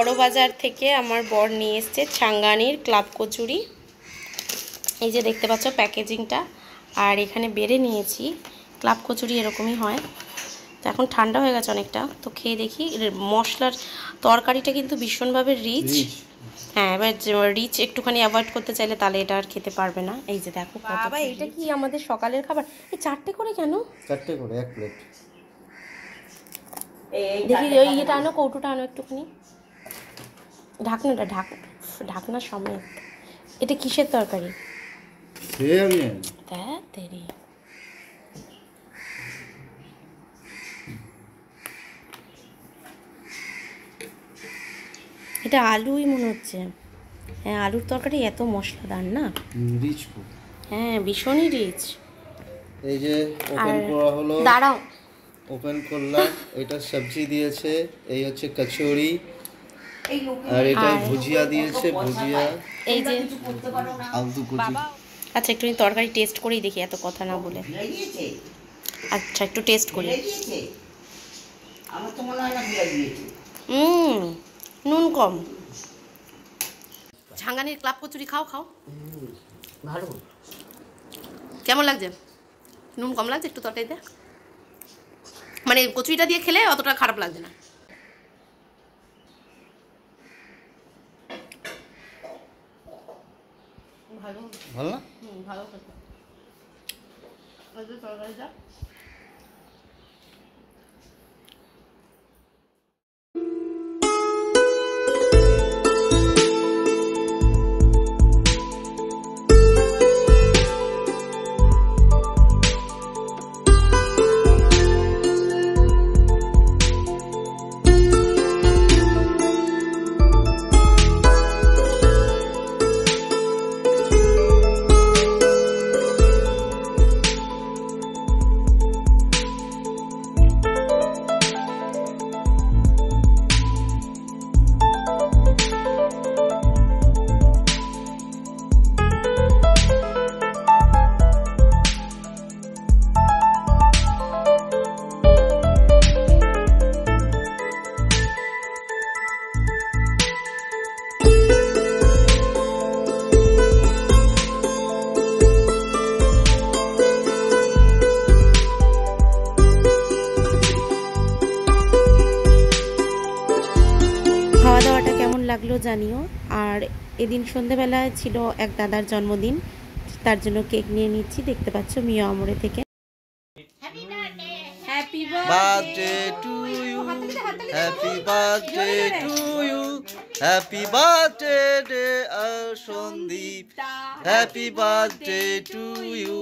বড় বাজার থেকে আমার বর নিয়ে এসছে ছাঙ্গানির ক্লাব কচুরি। এই যে দেখতে পাচ্ছ প্যাকেজিংটা। আর এখানে বেড়ে নিয়েছি। ক্লাব কচুরি এরকমই হয়। তো এখন ঠান্ডা হয়ে গেছে অনেকটা, তো খেয়ে দেখি। মশলার তরকারিটা কিন্তু ভীষণভাবে রিচ। হ্যাঁ, এবার রিচ একটুখানি অ্যাভয়েড করতে চাইলে তাহলে এটা আর খেতে পারবে না। এই যে দেখো বাবা, এটা কি আমাদের সকালের খাবার? এই 4টে করে কেন? 4টে করে 1 প্লেট। দেখি ওই ইয়েটা আনো, কৌটোটা আনো একটুখানি, ঢাকনাটা ঢাকনা সমেত। এটা কিসের তরকারি? তেরি এটা আলুই মনে হচ্ছে। হ্যাঁ, আলুর তরকারি এত মশলাদার না, রিচ। হ্যাঁ ভীষণই রিচ। এই যে ওপেন করা হলো, দাঁড়াও, ওপেন করলাম। এটা সবজি দিয়েছে, এই হচ্ছে কচুরি, আর এটা ভুজিয়া দিয়েছে, ভুজিয়া। এই যে আলু কুচি। আচ্ছা, একটু তরকারি টেস্ট করেই দেখি, এত কথা না বলে। আচ্ছা, একটু টেস্ট করি। নুন কম। ছাঙ্গানির ক্লাব কচুরি খাও খাও, ভালো। কেমন লাগছে? নুন কম লাগছে একটু তরকারিতে, মানে কচুরিটা দিয়ে খেলে অতটা খারাপ লাগছে না। ভালো ভালো না? ভালো খেতে। তরকারিটা লাগলো জানিও। আর এদিন সন্ধ্যেবেলায় ছিল এক দাদার জন্মদিন, তার জন্য কেক নিয়ে নিচ্ছি। দেখতে পাচ্ছ মিয়া আমরে থেকে। Happy birthday to you, happy birthday to you, happy birthday day Sandeep, happy birthday to you.